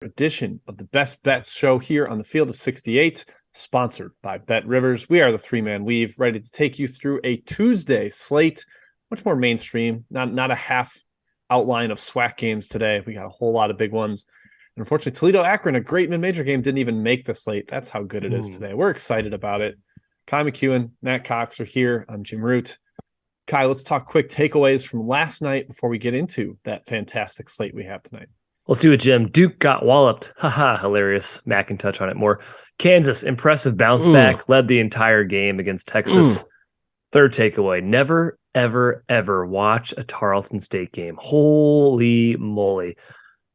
Edition of the Best Bets show here on the Field of 68, sponsored by BetRivers. We are the three-man weave, ready to take you through a Tuesday slate, much more mainstream, not a half outline of SWAC games today. We got a whole lot of big ones. And unfortunately, Toledo-Akron, a great mid-major game, didn't even make the slate. That's how good it is today. We're excited about it. Kai McEwen, Matt Cox are here. I'm Jim Root. Kai, let's talk quick takeaways from last night before we get into that fantastic slate we have tonight. Let's do it, Jim. Duke got walloped. Haha, hilarious. Matt can touch on it more. Kansas, impressive bounce back, led the entire game against Texas. Third takeaway, never, ever, ever watch a Tarleton State game. Holy moly.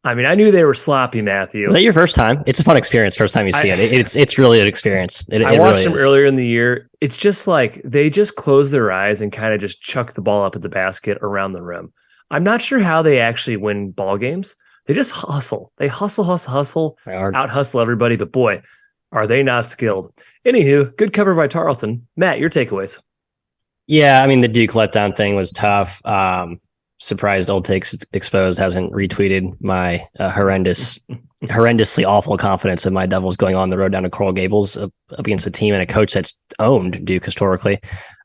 I mean, I knew they were sloppy, Matthew. Was that your first time? It's a fun experience, first time you see it. It's really an experience. I watched them earlier in the year. It's just like they just close their eyes and kind of just chuck the ball up at the basket around the rim. I'm not sure how they actually win ball games. They just hustle. They hustle, out hustle everybody. But boy, are they not skilled. Anywho, good cover by Tarleton. Matt, your takeaways. Yeah, I mean, the Duke letdown thing was tough. Surprised Old Takes Exposed hasn't retweeted my horrendously awful confidence of my Devils going on the road down to Coral Gables up against a team and a coach that's owned Duke historically.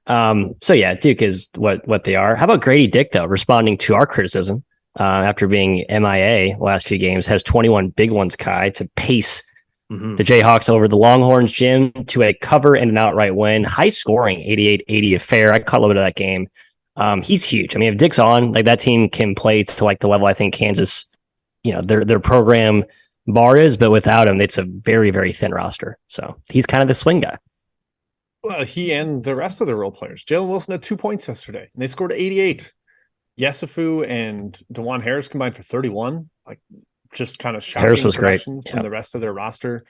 So yeah, Duke is what they are. How about Grady Dick, though, responding to our criticism? After being MIA last few games, has 21 big ones, Kai, to pace the Jayhawks over the Longhorns, Jim, to a cover and an outright win. High scoring, 88-80 affair. I caught a little bit of that game. He's huge. I mean, if Dick's on, like that team can play to like the level I think Kansas, their program bar is, but without him, it's a very, very thin roster. So he's kind of the swing guy. Well, he and the rest of the role players. Jalen Wilson had 2 points yesterday, and they scored 88. Yesufu and DeJuan Harris combined for 31. Like, just kind of shocking. Harris was great from the rest of their roster.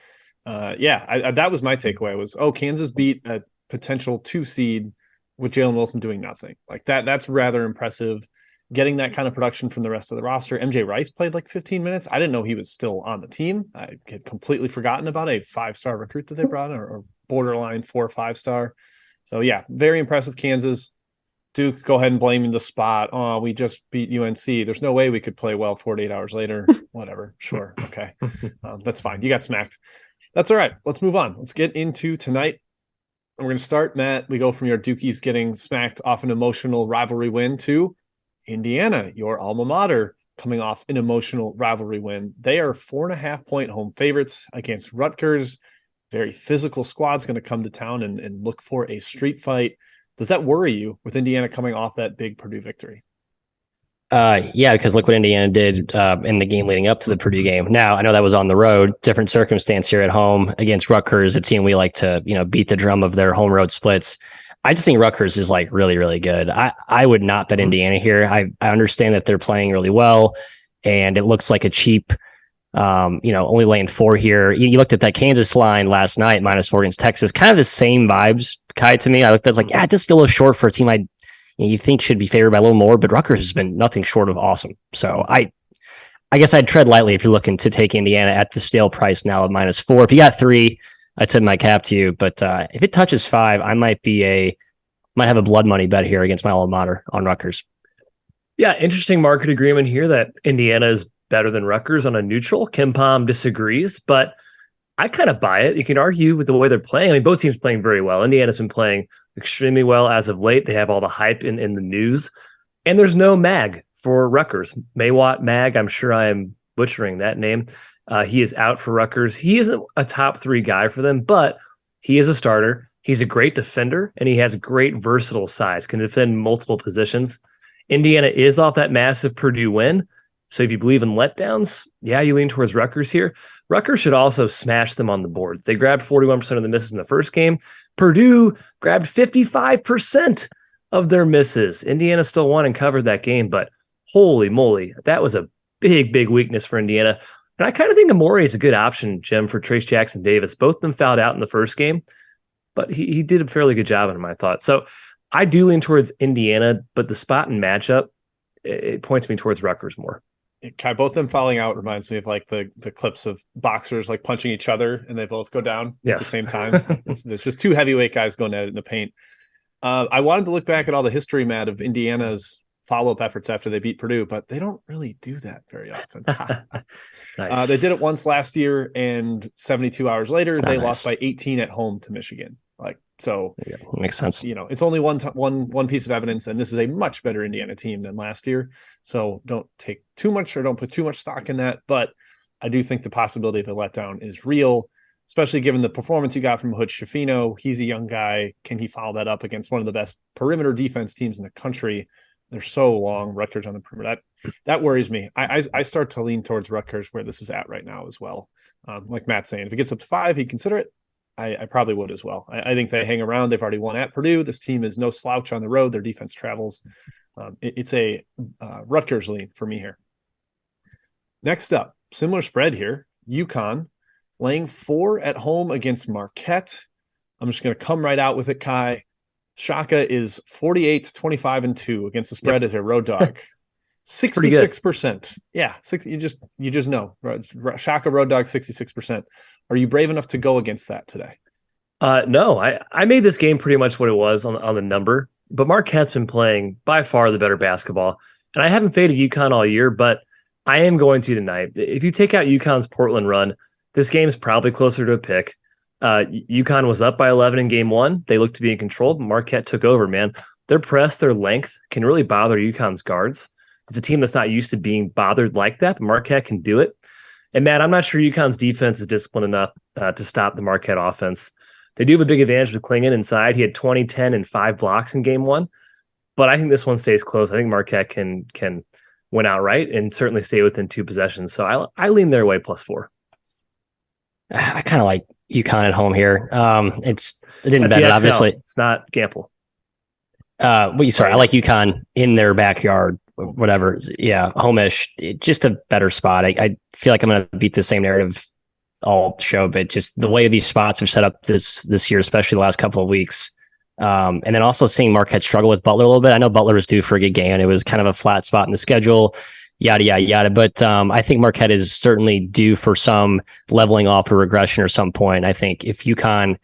That was my takeaway. Was Kansas beat a potential 2 seed with Jalen Wilson doing nothing. Like that's rather impressive. Getting that kind of production from the rest of the roster. MJ Rice played like 15 minutes. I didn't know he was still on the team. I had completely forgotten about a 5-star recruit that they brought in, or borderline 4 or 5-star. So yeah, very impressed with Kansas. Duke, go ahead and blame the spot. Oh, we just beat UNC. There's no way we could play well 48 hours later. Whatever. Sure. Okay. That's fine. You got smacked. That's all right. Let's move on. Let's get into tonight. And we're going to start, Matt. We go from your Dukies getting smacked off an emotional rivalry win to Indiana, your alma mater, coming off an emotional rivalry win. They are 4.5-point home favorites against Rutgers. Very physical squad's going to come to town and look for a street fight. Does that worry you with Indiana coming off that big Purdue victory? Yeah, because look what Indiana did in the game leading up to the Purdue game. Now, I know that was on the road, different circumstance here at home against Rutgers, a team we like to, beat the drum of their home road splits. I just think Rutgers is like really, really good. I would not bet Indiana here. I understand that they're playing really well, and it looks like a cheap, only laying 4 here. You looked at that Kansas line last night, -4 against Texas, kind of the same vibes, Kai, to me. I looked at it, like, it just feels a little short for a team you think should be favored by a little more, but Rutgers has been nothing short of awesome. So I guess I'd tread lightly if you're looking to take Indiana at the stale price now of -4. If you got 3, I'd tip my cap to you. But if it touches 5, I might have a blood money bet here against my alma mater on Rutgers. Yeah, interesting market agreement here that Indiana is better than Rutgers on a neutral. Kim Pom disagrees, but I kind of buy it. You can argue with the way they're playing. I mean, both teams playing very well. Indiana's been playing extremely well as of late. They have all the hype in the news. And there's no Mag for Rutgers. Maywat Mag, I'm sure I am butchering that name. He is out for Rutgers. He isn't a top 3 guy for them, but he is a starter. He's a great defender, and he has great versatile size, can defend multiple positions. Indiana is off that massive Purdue win. So if you believe in letdowns, yeah, you lean towards Rutgers here. Rutgers should also smash them on the boards. They grabbed 41% of the misses in the first game. Purdue grabbed 55% of their misses. Indiana still won and covered that game, but holy moly, that was a big, big weakness for Indiana. And I kind of think Amore is a good option, Jim, for Trace Jackson Davis. Both of them fouled out in the first game, but he did a fairly good job in them, I thought. So I do lean towards Indiana, but the spot and matchup, it points me towards Rutgers more. Kai, both them falling out reminds me of like the clips of boxers like punching each other and they both go down at the same time. There's just 2 heavyweight guys going at it in the paint. I wanted to look back at all the history, Matt, of Indiana's follow-up efforts after they beat Purdue, but they don't really do that very often. Nice. They did it once last year, and 72 hours later, they nice. lost by 18 at home to Michigan. So yeah, makes sense. It's only one piece of evidence, and this is a much better Indiana team than last year. So don't take too much or don't put too much stock in that. But I do think the possibility of a letdown is real, especially given the performance you got from Hood Schifino. He's a young guy. Can he follow that up against one of the best perimeter defense teams in the country? They're so long, Rutgers on the perimeter. That worries me. I start to lean towards Rutgers where this is at right now as well. Like Matt's saying, if it gets up to 5, he'd consider it. I probably would as well. I think they hang around. They've already won at Purdue. This team is no slouch on the road. Their defense travels. It's a Rutgers lean for me here. Next up, similar spread here. UConn laying 4 at home against Marquette. I'm just going to come right out with it, Kai. Shaka is 48-25-2 against the spread as a road dog. 66%. Yeah, you just know. Shaka road dog 66%. Are you brave enough to go against that today? No, I made this game pretty much what it was on the number, but Marquette's been playing by far the better basketball, and I haven't faded UConn all year, but I am going to tonight. If you take out UConn's Portland run, this game's probably closer to a pick. UConn was up by 11 in game 1. They looked to be in control, but Marquette took over, man. Their press, their length can really bother UConn's guards. It's a team that's not used to being bothered like that, but Marquette can do it. And Matt, I'm not sure UConn's defense is disciplined enough to stop the Marquette offense. They do have a big advantage with Klingon inside. He had 20, 10, and 5 blocks in game 1. But I think this one stays close. I think Marquette can win outright and certainly stay within 2 possessions. So I lean their way +4. I kind of like UConn at home here. It didn't bet it, obviously. It's not Gamble. I like UConn in their backyard. Whatever. Yeah, home-ish. Just a better spot. I feel like I'm going to beat the same narrative all show, but just the way these spots have set up this year, especially the last couple of weeks. And then also seeing Marquette struggle with Butler a little bit. I know Butler was due for a good game, and it was kind of a flat spot in the schedule, yada, yada, yada. But I think Marquette is certainly due for some leveling off or regression or some point. I think if UConn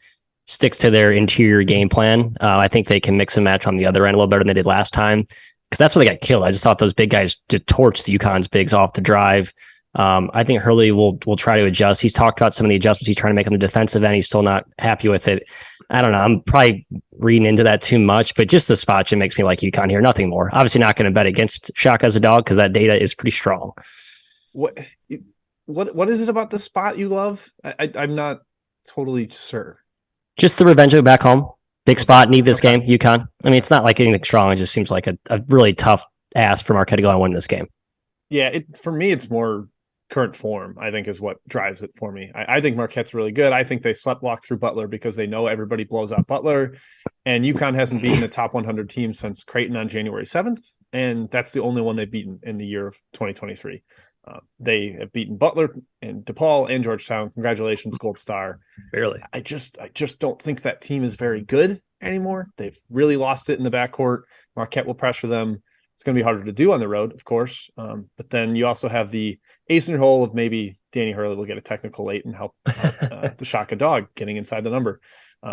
sticks to their interior game plan, I think they can mix and match on the other end a little better than they did last time. Because that's where they got killed. I just thought those big guys did torch the UConn's bigs off the drive. I think Hurley will try to adjust. He's talked about some of the adjustments he's trying to make on the defensive end. He's still not happy with it. I don't know. I'm probably reading into that too much, but just the spot just makes me like UConn here. Nothing more. Obviously not going to bet against Shaka as a dog because that data is pretty strong. What is it about the spot you love? I'm not totally sure. Just the revenge of back home. Big spot, need this game, UConn. I mean, it's not like anything strong. It just seems like a really tough ask for Marquette to go and win this game. Yeah, for me, it's more current form, I think, is what drives it for me. I think Marquette's really good. I think they sleptwalk through Butler because they know everybody blows out Butler. And UConn hasn't beaten a top 100 team since Creighton on January 7th. And that's the only one they've beaten in the year of 2023. They have beaten Butler and DePaul and Georgetown. Congratulations, Gold Star. Barely. I just don't think that team is very good anymore. They've really lost it in the backcourt. Marquette will pressure them. It's going to be harder to do on the road, of course. But then you also have the ace in your hole of maybe Danny Hurley will get a technical late and help the Shaka dog getting inside the number.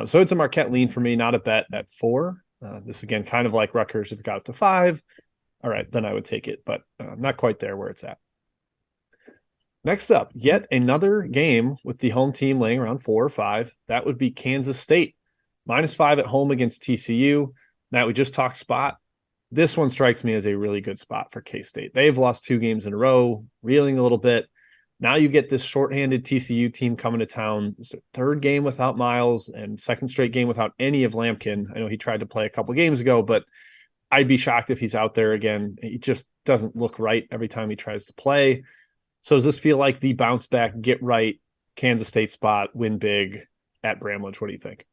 So it's a Marquette lean for me, not a bet at 4. This, again, kind of like Rutgers. If it got up to 5, all right, then I would take it. But not quite there where it's at. Next up, yet another game with the home team laying around 4 or 5. That would be Kansas State. -5 at home against TCU. Matt, we just talked spot. This one strikes me as a really good spot for K-State. They've lost 2 games in a row, reeling a little bit. Now you get this shorthanded TCU team coming to town. It's a 3rd game without Miles and 2nd straight game without any of Lampkin. I know he tried to play a couple games ago, but I'd be shocked if he's out there again. He just doesn't look right every time he tries to play. So does this feel like the bounce back, get right Kansas State spot, win big at Bramlage? What do you think?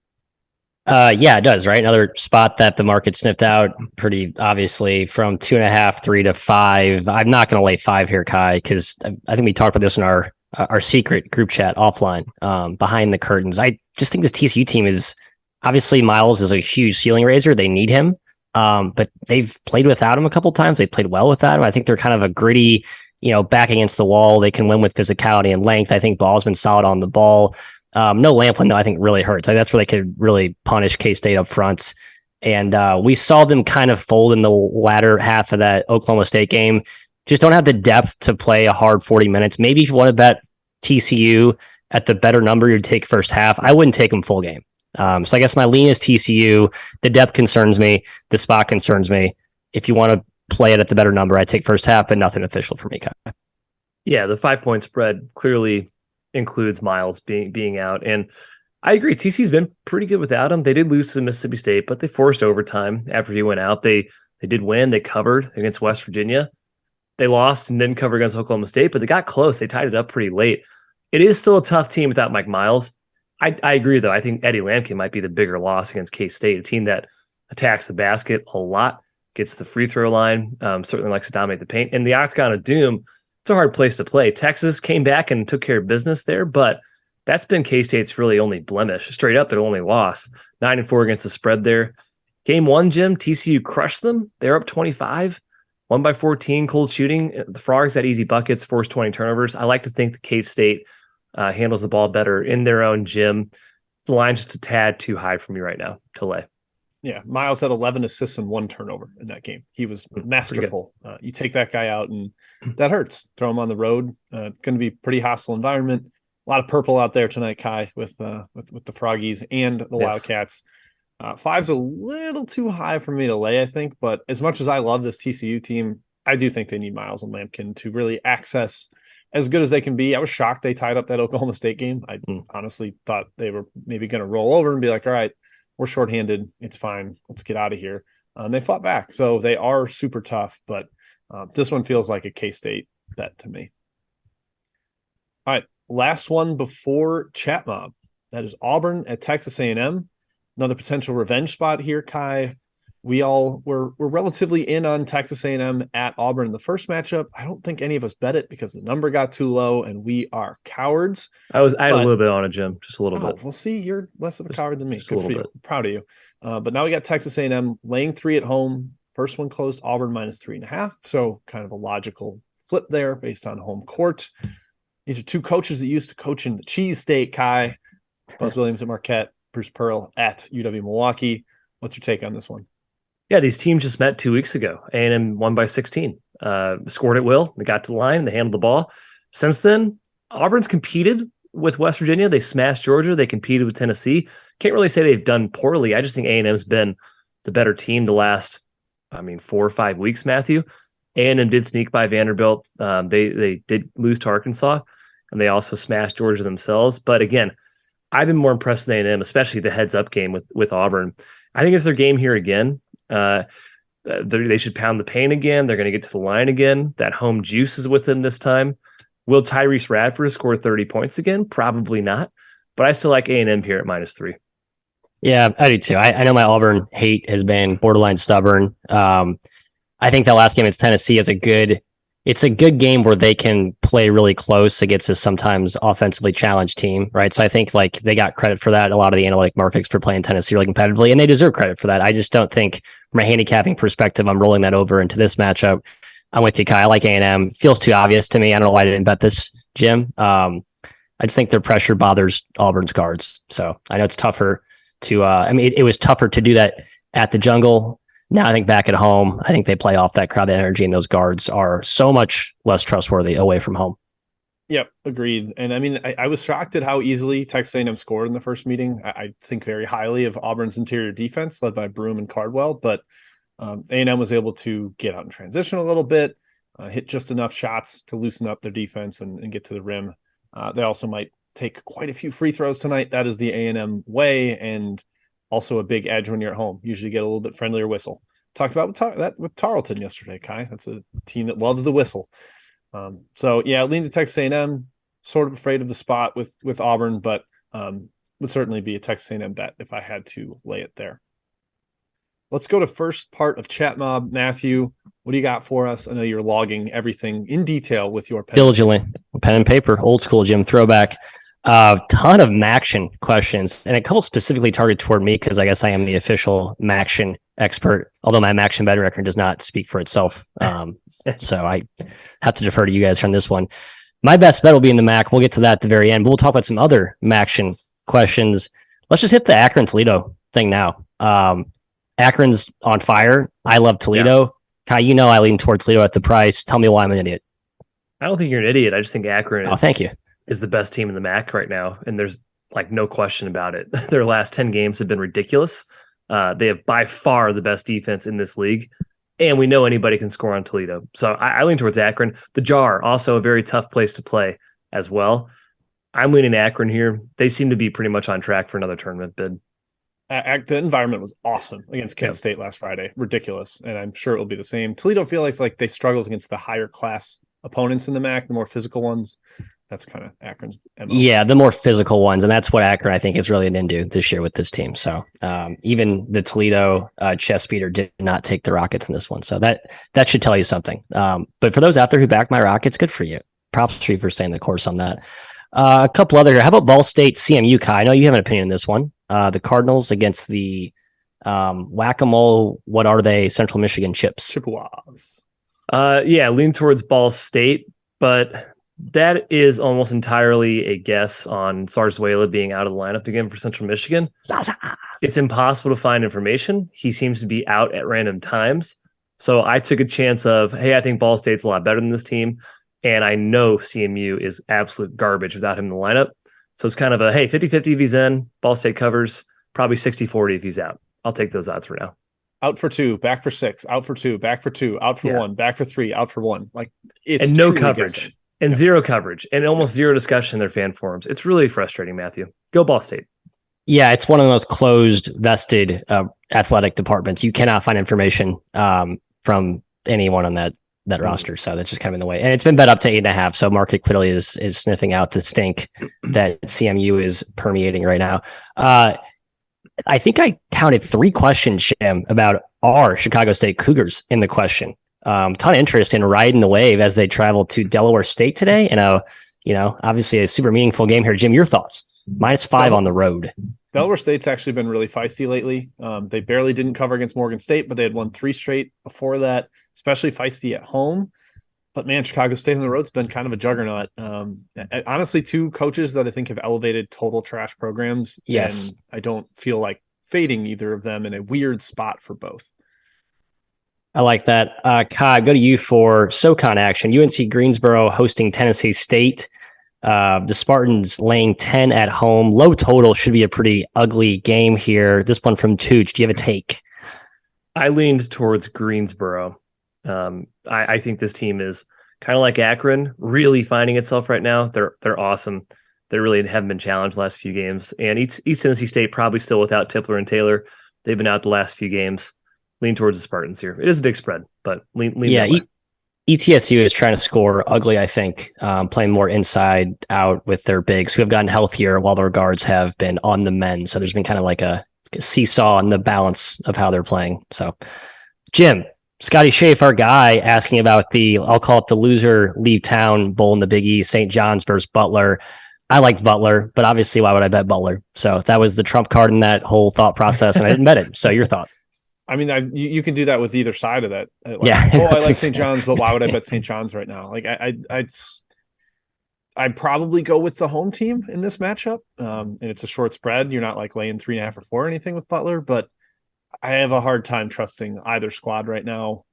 Yeah, it does, right? Another spot that the market sniffed out pretty obviously from 2.5, 3 to 5. I'm not going to lay 5 here, Kai, because I think we talked about this in our secret group chat offline, behind the curtains. I just think this TCU team is obviously Miles is a huge ceiling raiser. They need him, but they've played without him a couple times. They've played well without him. I think they're kind of a gritty, back against the wall. They can win with physicality and length. I think Ball's been solid on the ball. No Lamplin, though, I think really hurts. That's where they could really punish K-State up front. And we saw them kind of fold in the latter half of that Oklahoma State game. Just don't have the depth to play a hard 40 minutes. Maybe if you want to bet TCU at the better number, you'd take first half. I wouldn't take them full game. So I guess my lean is TCU. The depth concerns me. The spot concerns me. If you want to play it at the better number, I take first half, but nothing official for me, Kai. Yeah, the 5-point spread clearly includes Miles being out. And I agree. TCU's been pretty good without him. They did lose to Mississippi State, but they forced overtime after he went out. They did win. They covered against West Virginia. They lost and didn't cover against Oklahoma State, but they got close. They tied it up pretty late. It is still a tough team without Mike Miles. I agree, though. I think Eddie Lampkin might be the bigger loss against K-State, a team that attacks the basket a lot, gets the free throw line, certainly likes to dominate the paint. And the Octagon of Doom, it's a hard place to play. Texas came back and took care of business there, but that's been K-State's really only blemish. Straight up, their only loss. 9-4 against the spread there. Game 1, Jim, TCU crushed them. They're up 25, won by 14, cold shooting. The Frogs had easy buckets, forced 20 turnovers. I like to think that K-State handles the ball better in their own gym. The line's just a tad too high for me right now to lay. Yeah, Miles had 11 assists and 1 turnover in that game. He was masterful. You take that guy out, and that hurts. Throw him on the road. Going to be pretty hostile environment. A lot of purple out there tonight, Kai, with the Froggies and the Wildcats. 5's a little too high for me to lay, I think. But as much as I love this TCU team, I do think they need Miles and Lampkin to really access as good as they can be. I was shocked they tied up that Oklahoma State game. I honestly thought they were maybe going to roll over and be like, all right, we're shorthanded. It's fine. Let's get out of here. And they fought back. So they are super tough, but this one feels like a K-State bet to me. All right. Last one before Chat Mob. That is Auburn at Texas A&M. Another potential revenge spot here, Kai. We're relatively in on Texas A&M at Auburn in the first matchup. I don't think any of us bet it because the number got too low and we are cowards. I had a little bit on it, Jim, just a little bit. We'll see. You're less of a coward than me. Good for you. Proud of you. But now we got Texas A&M laying 3 at home. First one closed, Auburn -3.5. So kind of a logical flip there based on home court. These are 2 coaches that used to coach in the Cheese State, Kai. Buzz Williams at Marquette, Bruce Pearl at UW-Milwaukee. What's your take on this one? Yeah, these teams just met 2 weeks ago. A&M won by 16. Scored at will. They got to the line. They handled the ball. Since then, Auburn's competed with West Virginia. They smashed Georgia. They competed with Tennessee. Can't really say they've done poorly. I just think A&M's been the better team the last, 4 or 5 weeks, Matthew. A&M did sneak by Vanderbilt. They did lose to Arkansas, and they also smashed Georgia themselves. But again, I've been more impressed with A&M, especially the heads-up game with Auburn. I think it's their game here again. They should pound the paint again. They're going to get to the line again. That home juice is with them this time. Will Tyrese Radford score 30 points again? Probably not. But I still like A&M here at -3. Yeah, I do too. I know my Auburn hate has been borderline stubborn. I think that last game against Tennessee is a good game where they can play really close against a sometimes offensively challenged team, right? So I think like they got credit for that. A lot of the analytic markets for playing Tennessee really competitively, and they deserve credit for that. I just don't think from a handicapping perspective, I'm rolling that over into this matchup. I'm with you, Kai. I like A&M. Feels too obvious to me. I don't know why I didn't bet this, Jim. I just think their pressure bothers Auburn's guards. So I know it's tougher to, it was tougher to do that at the Jungle. Now I think back at home, I think they play off that crowd energy, and those guards are so much less trustworthy away from home. Yep, agreed. And I was shocked at how easily Texas A&M scored in the first meeting. I think very highly of Auburn's interior defense led by Broome and Cardwell, but A&M was able to get out in transition a little bit, hit just enough shots to loosen up their defense and get to the rim. They also might take quite a few free throws tonight. That is the A&M way, and also a big edge when you're at home. Usually get a little bit friendlier whistle. Talked about that with Tarleton yesterday, Kai. That's a team that loves the whistle. So yeah, lean to Texas A&M. Sort of afraid of the spot with Auburn, but would certainly be a Texas A&M bet if I had to lay it there. Let's go to first part of Chat Mob. Matthew, what do you got for us? I know you're logging everything in detail with your pen. Diligently. Pen and paper, old school, Jim, throwback. Ton of Maction questions, and a couple specifically targeted toward me because I guess I am the official Maction expert, although my Maction betting record does not speak for itself. So I have to defer to you guys on this one. My best bet will be in the MAC. We'll get to that at the very end, but we'll talk about some other Maction questions. Let's just hit the Akron-Toledo thing now. Akron's on fire. I love Toledo. Yeah. Kai, I lean toward Toledo at the price. Tell me why I'm an idiot. I don't think you're an idiot. I just think Akron thank you. is the best team in the MAC right now, and there's like no question about it. Their last 10 games have been ridiculous. They have by far the best defense in this league, and we know anybody can score on Toledo. So I lean towards Akron. The Jar, also a very tough place to play as well. I'm leaning Akron here. They seem to be pretty much on track for another tournament bid. The environment was awesome against Kent State last Friday. Ridiculous. And I'm sure it will be the same. Toledo feels like they struggles against the higher class opponents in the MAC, the more physical ones. That's kind of Akron's MO. Yeah, the more physical ones. And that's what Akron, I think, is really into this year with this team. So even the Toledo chess beater did not take the Rockets in this one. So that should tell you something. But for those out there who back my Rockets, good for you. Props to you for staying the course on that. A couple other here. How about Ball State CMU, Kai? I know you have an opinion on this one. The Cardinals against the whack-a-mole, what are they? Central Michigan Chips. Chippewas. Lean towards Ball State, but that is almost entirely a guess on Zarzuela being out of the lineup again for Central Michigan. Zaza. It's impossible to find information. He seems to be out at random times. So I took a chance of, hey, I think Ball State's a lot better than this team. And I know CMU is absolute garbage without him in the lineup. So it's kind of a, hey, 50-50 if he's in, Ball State covers, probably 60-40 if he's out. I'll take those odds for now. Out for 2, back for 6, out for 2, back for 2, out for 1, back for 3, out for 1. Like it's and no coverage guessing. And zero coverage and almost zero discussion in their fan forums. It's really frustrating, Matthew. Go Ball State. Yeah, it's one of the most closed, vested athletic departments. You cannot find information from anyone on that roster. So that's just kind of in the way. And it's been bet up to 8.5. So Marquette clearly is sniffing out the stink that CMU is permeating right now. I think I counted 3 questions, Jim, about our Chicago State Cougars in the question. Ton of interest in riding the wave as they travel to Delaware State today. And, obviously a super meaningful game here. Jim, your thoughts? -5 on the road. Delaware State's actually been really feisty lately. They barely didn't cover against Morgan State, but they had won 3 straight before that, especially feisty at home. But man, Chicago State on the road's been kind of a juggernaut. Honestly, 2 coaches that I think have elevated total trash programs. Yes. And I don't feel like fading either of them in a weird spot for both. I like that. Kai, go to you for SoCon action. UNC Greensboro hosting Tennessee State. The Spartans laying 10 at home. Low total, should be a pretty ugly game here. This one from Tooch. Do you have a take? I leaned towards Greensboro. I think this team is kind of like Akron, really finding itself right now. They're awesome. They really haven't been challenged the last few games. And East Tennessee State probably still without Tipler and Taylor. They've been out the last few games. Lean towards the Spartans here. It is a big spread, but lean that way. ETSU is trying to score ugly, I think, playing more inside out with their bigs who have gotten healthier while their guards have been on the mend. So there's been kind of like a seesaw in the balance of how they're playing. So, Jim, Scotty Schaefer, our guy, asking about I'll call it the loser leave town bowl in the Big East, St. John's versus Butler. I liked Butler, but obviously why would I bet Butler? So that was the trump card in that whole thought process, and I didn't bet it. So your thought? I mean, you can do that with either side of that. Yeah. I like St. John's, but why would I bet St. John's right now? Like I'd probably go with the home team in this matchup. And it's a short spread. You're not like laying 3.5 or 4 or anything with Butler, but I have a hard time trusting either squad right now.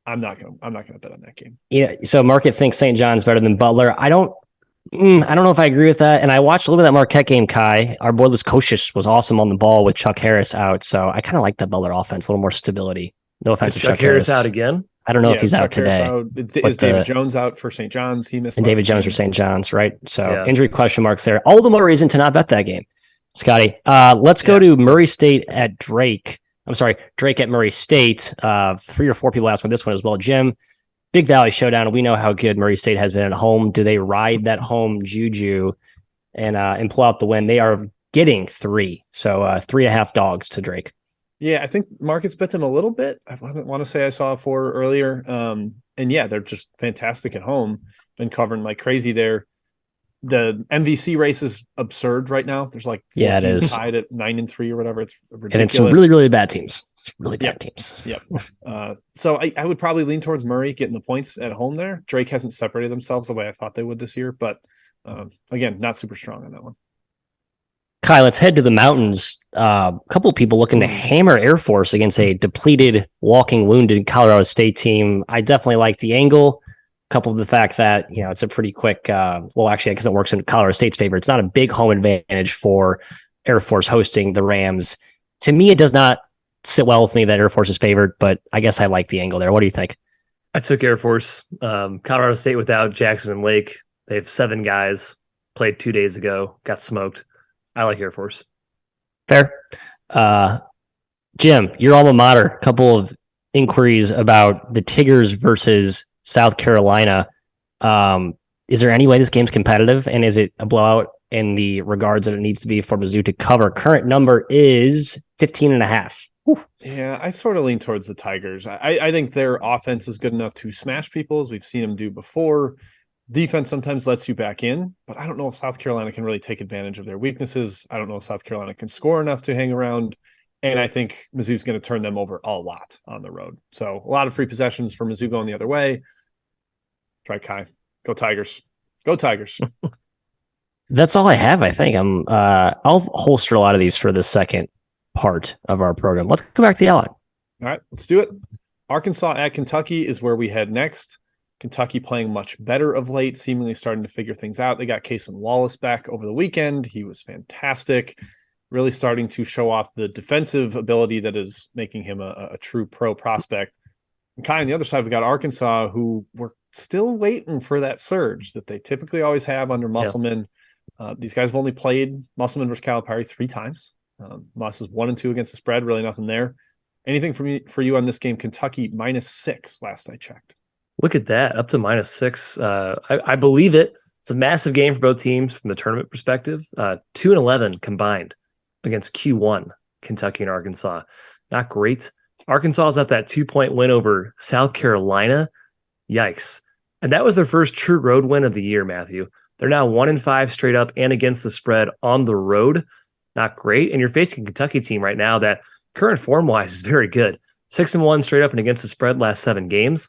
I'm not gonna bet on that game. Yeah. So Marquette thinks St. John's better than Butler. I don't know if I agree with that. And I watched a little bit of that Marquette game, Kai. Our boy Koshis was awesome on the ball with Chuck Harris out. So I kind of like that Butler offense, a little more stability. No offense to Chuck Harris out again. I don't know if he's out today. Is David Jones out for St. John's? He missed. And David Jones for St. John's, right? So injury question marks there. All the more reason to not bet that game, Scotty. Let's go to Murray State at Drake. I'm sorry, Drake at Murray State. 3 or 4 people asked me this one as well. Jim, Big Valley Showdown. We know how good Murray State has been at home. Do they ride that home juju and pull out the win? They are getting 3, so 3.5 dogs to Drake. Yeah, I think Marquette's bet them a little bit. I want to say I saw 4 earlier. And yeah, they're just fantastic at home. Been covering like crazy there. The MVC race is absurd right now. There's like 4 teams tied at 9-3 or whatever. It's ridiculous. And it's really, really bad teams. Really bad teams. Yep. So I would probably lean towards Murray getting the points at home there. Drake hasn't separated themselves the way I thought they would this year, but again, not super strong on that one. Kai, let's head to the mountains. A couple of people looking to hammer Air Force against a depleted, walking wounded Colorado State team. I definitely like the angle, coupled with the fact that, it's a pretty quick, well, actually, I guess it works in Colorado State's favor. It's not a big home advantage for Air Force hosting the Rams. To me, it does not sit well with me that Air Force is favored, but I guess I like the angle there. What do you think? I took Air Force. Colorado State without Jackson and Lake. They have 7 guys, played 2 days ago, got smoked. I like Air Force. Fair. Jim, your alma mater, a couple of inquiries about the Tigers versus South Carolina. Is there any way this game's competitive, and is it a blowout in the regards that it needs to be for Mizzou to cover? Current number is 15.5. Yeah, I sort of lean towards the Tigers. I think their offense is good enough to smash people, as we've seen them do before. Defense sometimes lets you back in, but I don't know if South Carolina can really take advantage of their weaknesses. I don't know if South Carolina can score enough to hang around, and I think Mizzou's going to turn them over a lot on the road. So a lot of free possessions for Mizzou going the other way. Try Kai. Go Tigers. Go Tigers. That's all I have, I think. I'll holster a lot of these for the second part of our program. Let's go back to the Ally. All right, let's do it. Arkansas at Kentucky is where we head next. Kentucky playing much better of late, seemingly starting to figure things out. They got Cason Wallace back over the weekend. He was fantastic, really starting to show off the defensive ability that is making him a true pro prospect. And Kai, on the other side, we got Arkansas, who we're still waiting for that surge that they typically always have under Musselman. Yeah. These guys have only played Musselman versus Calipari 3 times. Muss is 1-2 against the spread, really nothing there. Anything for you on this game? Kentucky -6 last I checked. Look at that, up to -6. I believe it. It's a massive game for both teams from the tournament perspective. 2-11 combined against Q1, Kentucky and Arkansas. Not great. Arkansas is at that 2-point win over South Carolina. Yikes. And that was their first true road win of the year, Matthew. They're now 1-5 straight up and against the spread on the road. Not great. And you're facing a Kentucky team right now that current form-wise is very good. 6-1 straight up and against the spread last 7 games.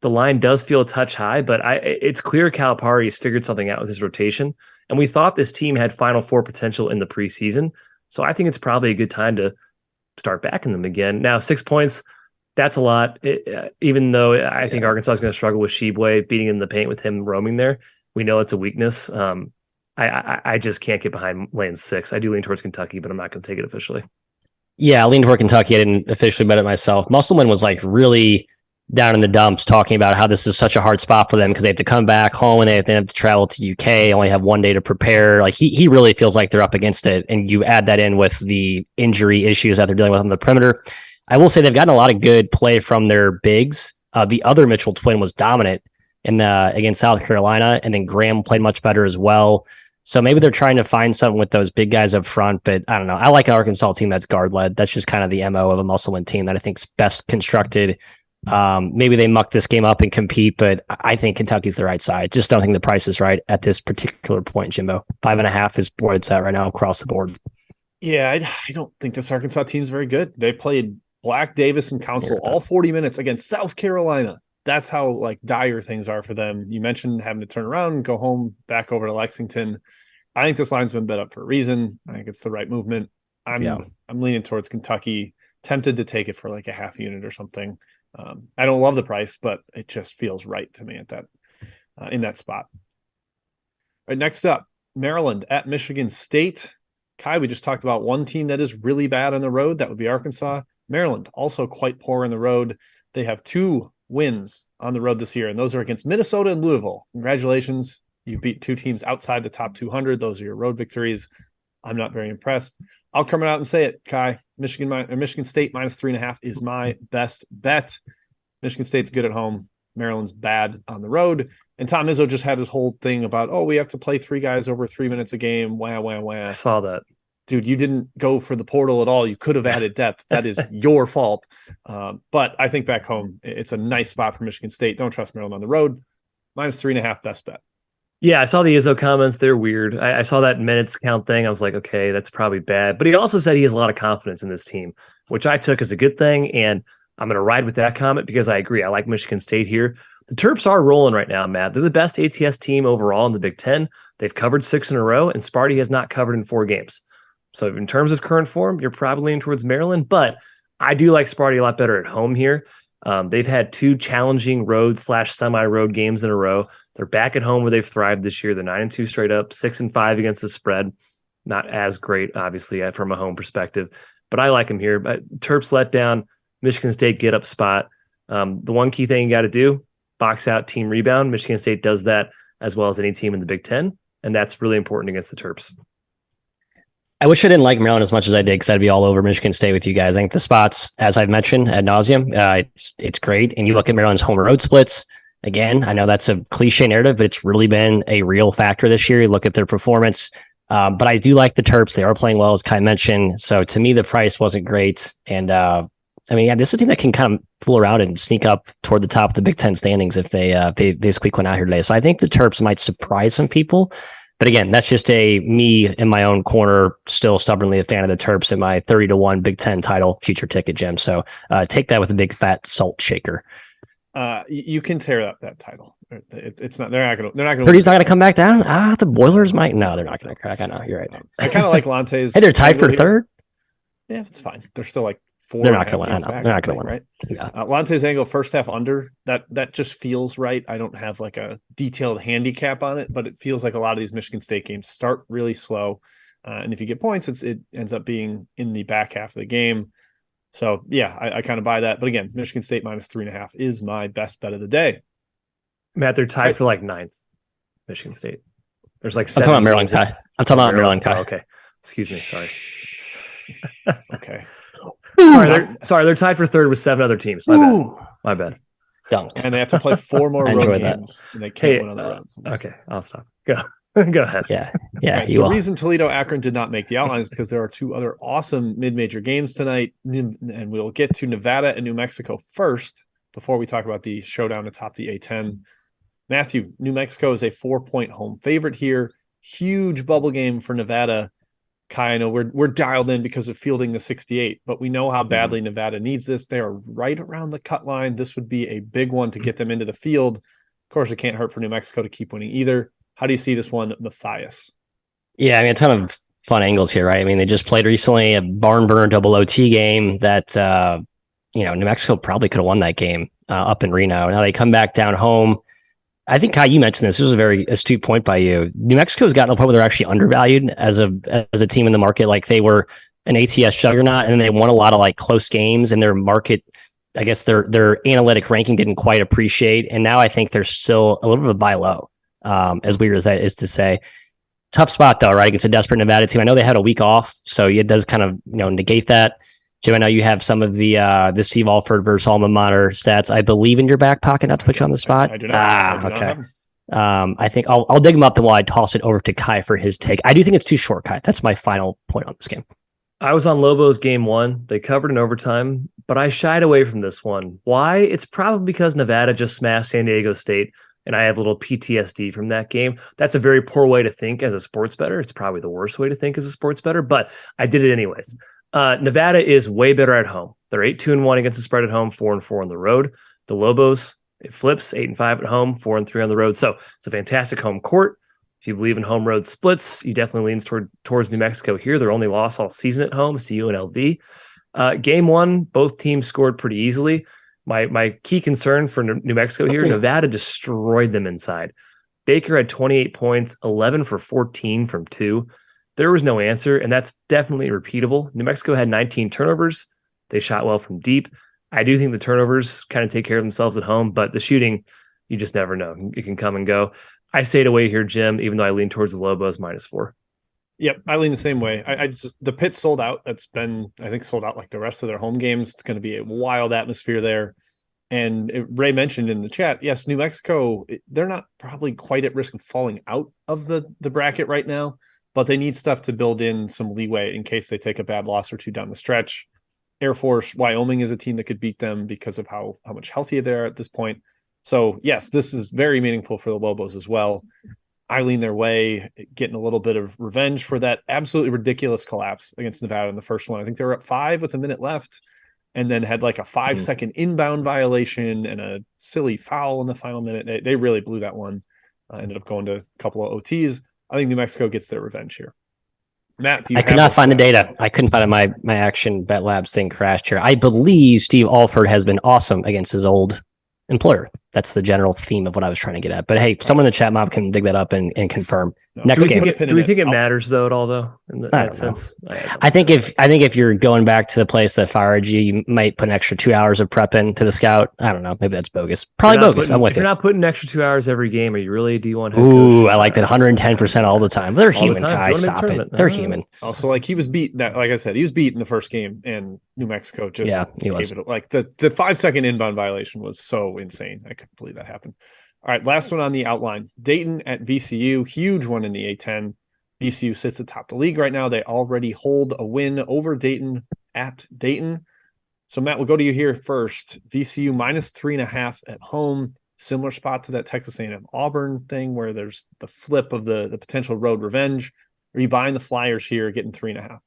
The line does feel a touch high, but it's clear Calipari has figured something out with his rotation. And we thought this team had Final Four potential in the preseason. So I think it's probably a good time to start backing them again. Now, 6 points, that's a lot. Even though I think Arkansas is going to struggle with Sheboy beating in the paint with him roaming there. We know it's a weakness. I just can't get behind laying 6. I do lean towards Kentucky, but I'm not going to take it officially. Yeah, I lean toward Kentucky. I didn't officially bet it myself. Musselman was really down in the dumps talking about how this is such a hard spot for them because they have to come back home and they have to travel to UK, only have 1 day to prepare. He really feels like they're up against it. And you add that in with the injury issues that they're dealing with on the perimeter. I will say they've gotten a lot of good play from their bigs. The other Mitchell twin was dominant against South Carolina, and then Graham played much better as well. So maybe they're trying to find something with those big guys up front, but I don't know. I like an Arkansas team that's guard-led. That's just kind of the MO of a Musselman team that I think is best constructed. Maybe they muck this game up and compete, but I think Kentucky's the right side. Just don't think the price is right at this particular point, Jimbo. 5.5 is where it's at right now across the board. Yeah, I don't think this Arkansas team is very good. They played Black, Davis, and Council all 40 minutes against South Carolina. That's how dire things are for them. You mentioned having to turn around and go home back over to Lexington. I think this line's been bet up for a reason. I think it's the right movement. I'm leaning towards Kentucky, tempted to take it for a half unit or something. I don't love the price, but it just feels right to me at that in that spot. All right, next up, Maryland at Michigan State. Kai, we just talked about one team that is really bad on the road. That would be Arkansas. Maryland, also quite poor on the road. They have 2 wins on the road this year, and those are against Minnesota and Louisville. Congratulations. You beat 2 teams outside the top 200. Those are your road victories. I'm not very impressed. I'll come out and say it, Kai. Michigan State -3.5 is my best bet. Michigan State's good at home. Maryland's bad on the road. And Tom Izzo just had his whole thing about, we have to play 3 guys over 3 minutes a game. Wah, wah, wah. I saw that. Dude, you didn't go for the portal at all. You could have added depth. That is your fault. But I think back home, it's a nice spot for Michigan State. Don't trust Maryland on the road. -3.5, best bet. Yeah, I saw the Izzo comments. They're weird. I saw that minutes count thing. I was like, okay, that's probably bad. But he also said he has a lot of confidence in this team, which I took as a good thing. And I'm going to ride with that comment because I agree. I like Michigan State here. The Terps are rolling right now, Matt. They're the best ATS team overall in the Big Ten. They've covered 6 in a row, and Sparty has not covered in 4 games. So in terms of current form, you're probably leaning towards Maryland, but I do like Sparty a lot better at home here. They've had 2 challenging road/semi-road games in a row. They're back at home where they've thrived this year. They're 9-2 straight up, 6-5 against the spread. Not as great, obviously, from a home perspective, but I like them here. But Terps let down, Michigan State get up spot. The one key thing you got to do, box out team rebound. Michigan State does that as well as any team in the Big Ten, and that's really important against the Terps. I wish I didn't like Maryland as much as I did because I'd be all over Michigan State with you guys. I think the spots, as I've mentioned ad nauseum, it's great. And you look at Maryland's home road splits. Again, I know that's a cliche narrative, but it's really been a real factor this year. You look at their performance. But I do like the Terps. They are playing well, as Kai mentioned. So to me, the price wasn't great. And this is a team that can kind of fool around and sneak up toward the top of the Big Ten standings if they squeak one out here today. So I think the Terps might surprise some people. But again, that's just me in my own corner, still stubbornly a fan of the Terps in my 30-1 Big Ten title future ticket, Jim. So take that with a big fat salt shaker. You can tear up that title. It's not. They're not going to. Purdy's not going to come back down. The Boilers might. No, they're not going to crack. I know you're right. I kind of like Lante's. Hey, they're tied for third. Yeah, that's fine. They're still like 4. They're not going to win. They're not going to win, right? Yeah. Lante's angle first half under. That just feels right. I don't have like a detailed handicap on it, but it feels like a lot of these Michigan State games start really slow, and if you get points, it ends up being in the back half of the game. So yeah, I kind of buy that. But again, Michigan State minus 3.5 is my best bet of the day. Matt, they're tied for like 9th. Michigan State. There's like 7. I'm talking about Maryland, Kai. I'm talking about Maryland, Kai. Oh, okay. Excuse me. Sorry. Okay. They're tied for 3rd with 7 other teams. My bad. Dunk. And they have to play 4 more road games. And they can't win on the roads. Okay, I'll stop. Go ahead. Yeah. Right. The reason Toledo Akron did not make the outline is because there are 2 other awesome mid-major games tonight, and we'll get to Nevada and New Mexico first before we talk about the showdown atop the A10. Matthew, New Mexico is a 4-point home favorite here. Huge bubble game for Nevada. Kai, I know we're dialed in because of fielding the 68, but we know how badly Nevada needs this. They are right around the cut line. This would be a big one to get them into the field. Of course, it can't hurt for New Mexico to keep winning either. How do you see this one, Matthias? Yeah, a ton of fun angles here, right? They just played recently a barn burner double OT game that, New Mexico probably could have won that game up in Reno. Now they come back down home. I think, Kai, you mentioned this. This was a very astute point by you. New Mexico's gotten to a point where they're actually undervalued as a team in the market. Like they were an ATS juggernaut, and they won a lot of like close games, and their market, I guess their analytic ranking didn't quite appreciate. And now I think they're still a little bit of a buy low, as weird as that is to say. Tough spot though, right? It's a desperate Nevada team. I know they had a week off, so it does kind of negate that. Jim, I know you have some of the Steve Alford versus alma mater stats, I believe, in your back pocket. Not to put you on the spot. I do not. Okay. I think I'll dig them up then while I toss it over to Kai for his take. I do think it's too short, Kai. That's my final point on this game. I was on Lobos game 1. They covered in overtime, but I shied away from this one. Why? It's probably because Nevada just smashed San Diego State, and I have a little PTSD from that game. That's a very poor way to think as a sports bettor. It's probably the worst way to think as a sports bettor, but I did it anyways. Nevada is way better at home. They're 8-2-1 against the spread at home, 4-4 on the road. The Lobos, it flips 8-5 at home, 4-3 on the road. So it's a fantastic home court. If you believe in home road splits, you definitely lean towards New Mexico here. Their only loss all season at home is to UNLV. Game 1, both teams scored pretty easily. My key concern for New Mexico here, Nevada destroyed them inside. Baker had 28 points, 11 for 14 from 2. There was no answer, and that's definitely repeatable. New Mexico had 19 turnovers. They shot well from deep. I do think the turnovers kind of take care of themselves at home, but the shooting, you just never know. It can come and go. I stayed away here, Jim, even though I lean towards the Lobos -4. Yep, I lean the same way. I just the pit's sold out. That's been, I think, sold out like the rest of their home games. It's going to be a wild atmosphere there. And Ray mentioned in the chat, yes, New Mexico, they're not probably quite at risk of falling out of the bracket right now, but they need stuff to build in some leeway in case they take a bad loss or 2 down the stretch. Air Force, Wyoming is a team that could beat them because of how much healthier they are at this point. So, yes, this is very meaningful for the Lobos as well. I lean their way, getting a little bit of revenge for that absolutely ridiculous collapse against Nevada in the first one. I think they were up 5 with a minute left, and then had like a 5-second inbound violation and a silly foul in the final minute. They really blew that one. Ended up going to a couple of OTs. I think New Mexico gets their revenge here. Matt, I could not find the data. I couldn't find it. My Action Bet Labs thing crashed here. I believe Steve Alford has been awesome against his old employer. That's the general theme of what I was trying to get at. But hey, someone in the chat mob can dig that up and confirm. No. Next game. Do we think it matters though at all though? In that sense, I think if you're going back to the place that fired you, you might put an extra 2 hours of prep in to the scout. I don't know. Maybe that's bogus. Probably bogus. I'm with if you. You're not putting an extra 2 hours every game. Are you really? Do you want? Ooh, I like that 110% all the time. They're human, Kai. Stop it. They're human. Also, like he was beat. Like I said, he was beat in the first game, and New Mexico just he was. Like the 5-second inbound violation was so insane. I couldn't believe that happened. All right, last one on the outline. Dayton at VCU, huge one in the A10. VCU sits atop the league right now. They already hold a win over Dayton at Dayton. So, Matt, we'll go to you here first. VCU minus 3.5 at home. Similar spot to that Texas A&M Auburn thing where there's the flip of the potential road revenge. Are you buying the Flyers here, getting 3.5?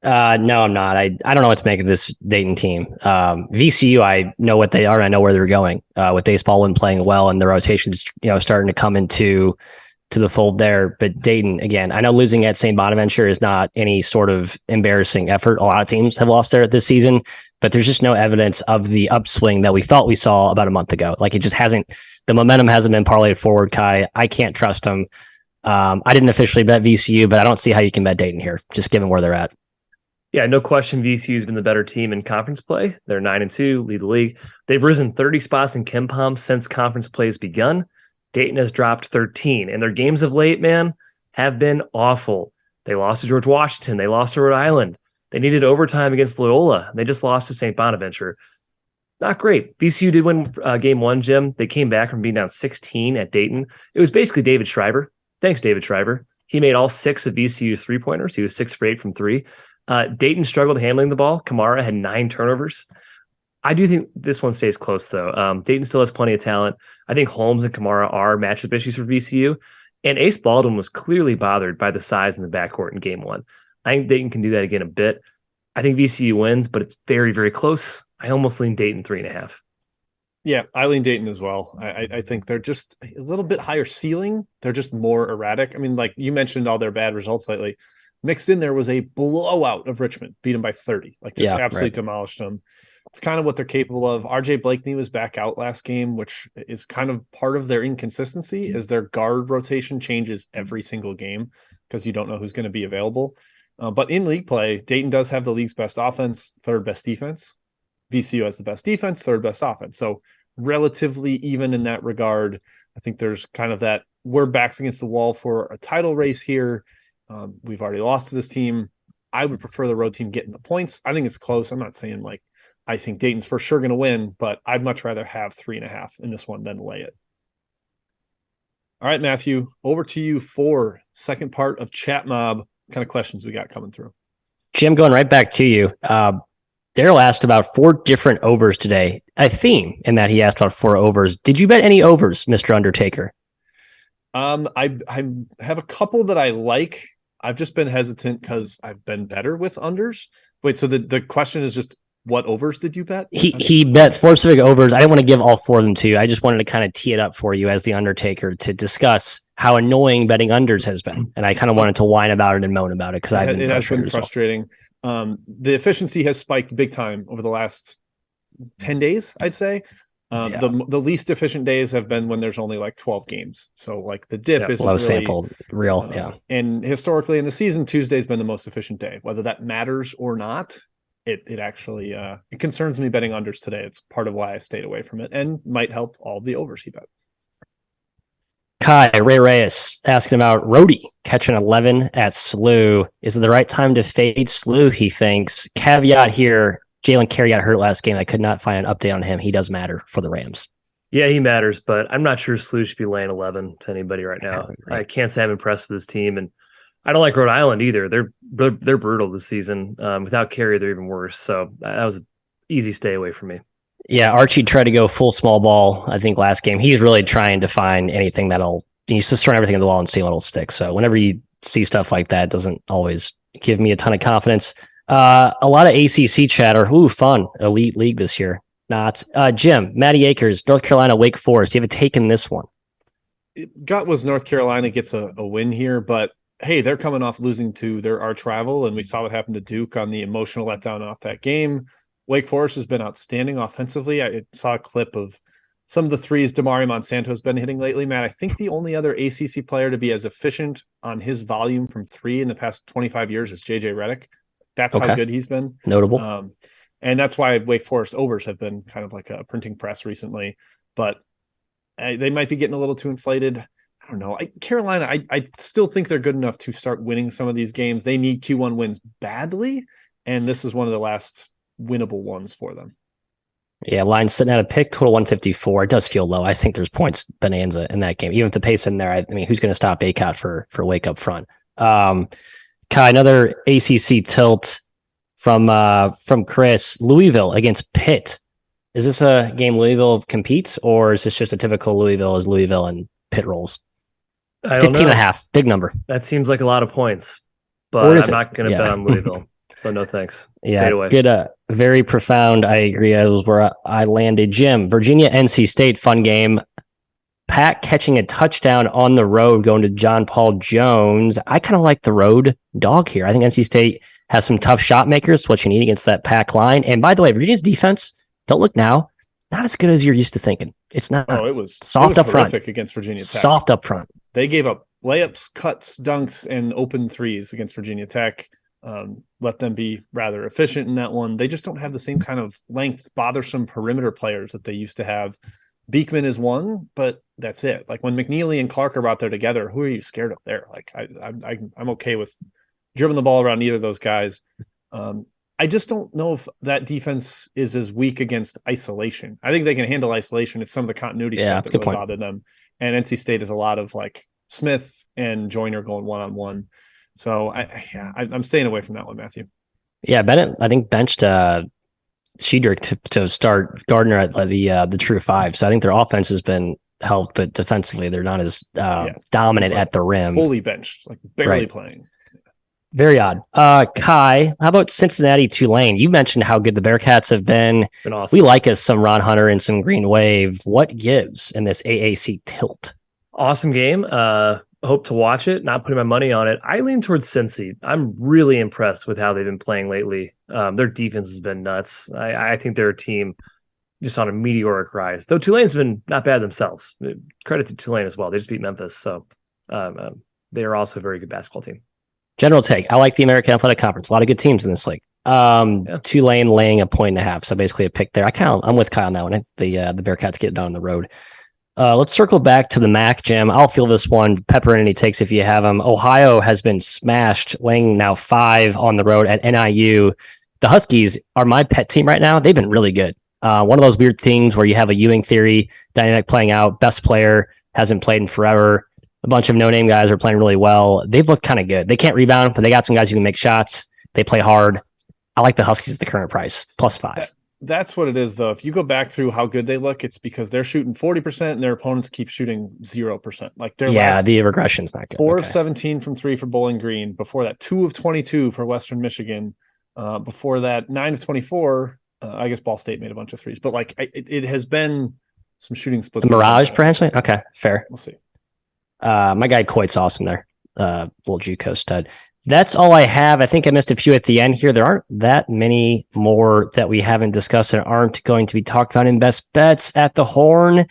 No, I'm not. I don't know what to make of this Dayton team. VCU, I know what they are. And I know where they're going. With Ace Baldwin playing well and the rotations, starting to come into the fold there. But Dayton, again, I know losing at St. Bonaventure is not any sort of embarrassing effort. A lot of teams have lost there this season, but there's just no evidence of the upswing that we thought we saw about a month ago. Like it just hasn't. The momentum hasn't been parlayed forward. Kai, I can't trust them. I didn't officially bet VCU, but I don't see how you can bet Dayton here, just given where they're at. Yeah, no question. VCU has been the better team in conference play. They're 9-2, lead the league. They've risen 30 spots in KenPom since conference play has begun. Dayton has dropped 13, and their games of late, man, have been awful. They lost to George Washington. They lost to Rhode Island. They needed overtime against Loyola. They just lost to St. Bonaventure. Not great. VCU did win game one, Jim. They came back from being down 16 at Dayton. It was basically David Schreiber. Thanks, David Schreiber. He made all 6 of VCU's three-pointers. He was 6 for 8 from 3. Dayton struggled handling the ball. Kamara had 9 turnovers. I do think this one stays close, though. Dayton still has plenty of talent. I think Holmes and Kamara are matchup issues for VCU. And Ace Baldwin was clearly bothered by the size in the backcourt in game one. I think Dayton can do that again a bit. I think VCU wins, but it's very, very close. I almost lean Dayton 3.5. Yeah, I lean Dayton as well. I think they're just a little bit higher ceiling. They're just more erratic. I mean, like you mentioned all their bad results lately. Mixed in there was a blowout of Richmond, beat them by 30, absolutely demolished them. It's kind of what they're capable of. RJ Blakeney was back out last game, which is kind of part of their inconsistency is their guard rotation changes every single game because you don't know who's going to be available. But in league play, Dayton does have the league's best offense, third best defense. VCU has the best defense, third best offense. So relatively even in that regard. I think there's kind of that we're backs against the wall for a title race here. We've already lost to this team. I would prefer the road team getting the points. I think it's close. I'm not saying like I think Dayton's for sure going to win, but I'd much rather have 3.5 in this one than lay it. All right, Matthew, over to you for second part of Chat Mob. What kind of questions we got coming through? Jim, going right back to you. Daryl asked about 4 different overs today. A theme in that he asked about 4 overs. Did you bet any overs, Mr. Undertaker? I have a couple that I like. I've just been hesitant because I've been better with unders. Wait, so the question is just what overs did you bet? He bet 4 specific overs. I didn't want to give all 4 of them to you. I just wanted to kind of tee it up for you as the Undertaker to discuss how annoying betting unders has been. And I kind of wanted to whine about it and moan about it because it has been frustrating. The efficiency has spiked big time over the last 10 days, I'd say. The least efficient days have been when there's only like 12 games. So like the dip is low really, sample real. And historically in the season, Tuesday's been the most efficient day. Whether that matters or not, it actually it concerns me betting unders today. It's part of why I stayed away from it and might help all the overs he bet. Kai Ray Reyes asking about Rhodey catching 11 at SLU. Is it the right time to fade SLU? He thinks. Caveat here. Jalen Carey got hurt last game. I could not find an update on him. He does matter for the Rams. Yeah, he matters, but I'm not sure SLU should be laying 11 to anybody right now. I can't say I'm impressed with this team, and I don't like Rhode Island either. They're brutal this season. Without Carey, they're even worse. So that was an easy stay away from me. Yeah, Archie tried to go full small ball, I think, last game. He's really trying to find anything he's just throwing everything at the wall and seeing what'll stick. So whenever you see stuff like that, it doesn't always give me a ton of confidence. A lot of ACC chatter. Ooh, fun. Elite league this year. Not. Jim, Matty Akers, North Carolina, Wake Forest. Do you have a take in this one? Gut was North Carolina gets a win here, but hey, they're coming off losing to their arch rival, and we saw what happened to Duke on the emotional letdown off that game. Wake Forest has been outstanding offensively. I saw a clip of some of the threes Damari Monsanto's been hitting lately, Matt. I think the only other ACC player to be as efficient on his volume from three in the past 25 years is JJ Redick. That's how good he's been. Notable. And that's why Wake Forest overs have been kind of like a printing press recently. But they might be getting a little too inflated. I don't know. Carolina, I still think they're good enough to start winning some of these games. They need Q1 wins badly, and this is one of the last winnable ones for them. Yeah, line's sitting at a pick, total 154. It does feel low. I think there's points bonanza in that game. Even with the pace in there, I mean, who's going to stop Baycott for Wake up front? Kai, another ACC tilt from Chris. Louisville against Pitt. Is this a game Louisville competes, or is this just a typical Louisville as Louisville and Pitt rolls? 15.5, big number. That seems like a lot of points, but I'm not going to bet on Louisville. So no thanks. Yeah, stay away. Good. Very profound. I agree. That was where I landed. Jim, Virginia, NC State, fun game. Pat catching a touchdown on the road, going to John Paul Jones. I kind of like the road dog here. I think NC State has some tough shot makers, what you need against that Pac line. And by the way, Virginia's defense, don't look now, not as good as you're used to thinking. It's not. Oh, it was soft up front against Virginia Tech. Soft up front. They gave up layups, cuts, dunks, and open threes against Virginia Tech. Let them be rather efficient in that one. They just don't have the same kind of length, bothersome perimeter players that they used to have. Beekman is one, but that's it. Like when McNeely and Clark are out there together, who are you scared of there? Like I'm okay with dribbling the ball around either of those guys. I just don't know if that defense is as weak against isolation. I think they can handle isolation. It's some of the continuity stuff that really bothered them. And NC State is a lot of like Smith and Joyner going one-on-one. So I'm staying away from that one, Matthew. Yeah, Bennett, I think benched Shedrick to start Gardner at the true five. So I think their offense has been helped, but defensively they're not as dominant at the rim. Fully benched, like barely playing. Very odd. Kai, how about Cincinnati Tulane? You mentioned how good the Bearcats have been. Awesome. We like us some Ron Hunter and some Green Wave. What gives in this AAC tilt? Awesome game. Hope to watch it. Not putting my money on it. I lean towards Cincy. I'm really impressed with how they've been playing lately. Their defense has been nuts. I think they're a team just on a meteoric rise. Though Tulane's been not bad themselves. Credit to Tulane as well. They just beat Memphis, so they are also a very good basketball team. General take. I like the American Athletic Conference. A lot of good teams in this league. Tulane laying 1.5, so basically a pick there. I'm with Kyle now, and the Bearcats get it done on the road. Let's circle back to the MAC, Jim. I'll feel this one. Pepper in any takes if you have them. Ohio has been smashed, laying now 5 on the road at NIU. The Huskies are my pet team right now. They've been really good. One of those weird things where you have a Ewing theory dynamic playing out. Best player hasn't played in forever. A bunch of no-name guys are playing really well. They've looked kind of good. They can't rebound, but they got some guys who can make shots. They play hard. I like the Huskies at the current price, +5. That's what it is, though. If you go back through how good they look, it's because they're shooting 40% and their opponents keep shooting 0%. Like the regression's not good. 4 of 17 from 3 for Bowling Green. Before that, 2 of 22 for Western Michigan. Before that, 9 of 24. I guess Ball State made a bunch of threes, but like it has been some shooting splits. A mirage, perhaps. Okay, fair. We'll see. My guy Coit's awesome there. Little JUCO stud. That's all I have. I think I missed a few at the end here. There aren't that many more that we haven't discussed and aren't going to be talked about in Best Bets at the Horn.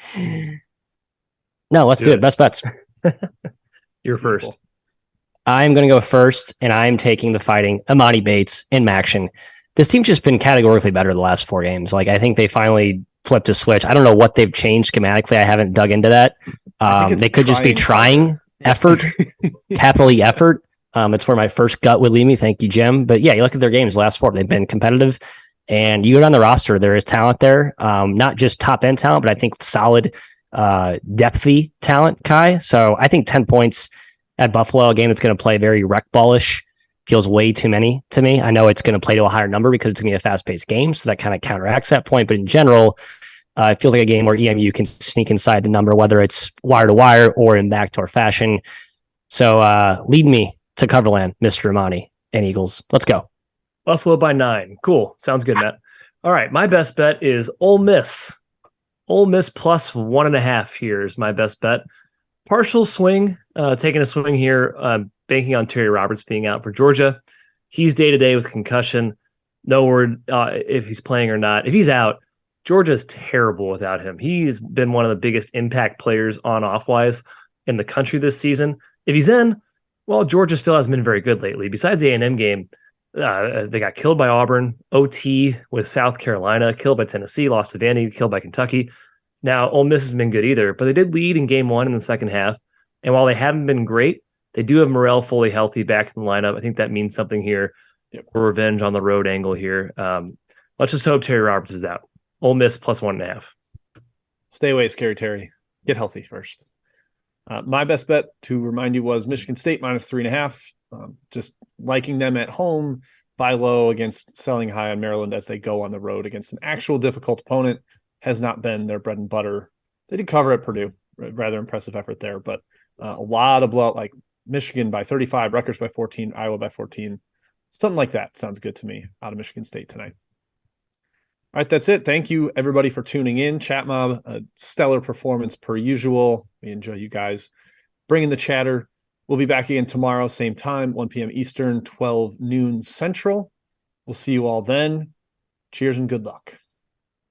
No, let's do it. Best Bets. You're first. I'm going to go first, and I'm taking the Fighting Amani Bates in Maction. This team's just been categorically better the last 4 games. Like, I think they finally flipped a switch. I don't know what they've changed schematically. I haven't dug into that. They could just be trying effort, capital E effort. It's where my first gut would lead me. Thank you, Jim. But yeah, you look at their games, the last 4, they've been competitive. And you go down the roster, there is talent there. Not just top end talent, but I think solid depthy talent, Kai. So I think 10 points at Buffalo, a game that's going to play very rec ballish, feels way too many to me. I know it's going to play to a higher number because it's going to be a fast-paced game, so that kind of counteracts that point. But in general, it feels like a game where EMU can sneak inside the number, whether it's wire-to-wire or in backdoor fashion. So lead me to Coverland, Mr. Amani and Eagles. Let's go. Buffalo by 9. Cool. Sounds good, Matt. All right. My best bet is Ole Miss. Ole Miss plus 1.5 here is my best bet. Partial swing, taking a swing here, banking on Terry Roberts being out for Georgia. He's day-to-day with concussion. No word if he's playing or not. If he's out, Georgia's terrible without him. He's been one of the biggest impact players on-off-wise in the country this season. If he's in, well, Georgia still hasn't been very good lately. Besides the A&M game, they got killed by Auburn, OT with South Carolina, killed by Tennessee, lost to Vandy, killed by Kentucky. Now, Ole Miss hasn't been good either, but they did lead in game 1 in the second half. And while they haven't been great, they do have Morrell fully healthy back in the lineup. I think that means something here. For revenge on the road angle here. Let's just hope Terry Roberts is out. Ole Miss plus 1.5. Stay away, Scary Terry. Get healthy first. My best bet, to remind you, was Michigan State minus 3.5. Just liking them at home, buy low against selling high on Maryland as they go on the road against an actual difficult opponent. Has not been their bread and butter. They did cover at Purdue. Rather impressive effort there, but a lot of blowout, like Michigan by 35, Rutgers by 14, Iowa by 14. Something like that sounds good to me out of Michigan State tonight. All right, that's it. Thank you, everybody, for tuning in. Chat Mob, a stellar performance per usual. We enjoy you guys bringing the chatter. We'll be back again tomorrow, same time, 1 p.m. Eastern, 12 noon Central. We'll see you all then. Cheers and good luck.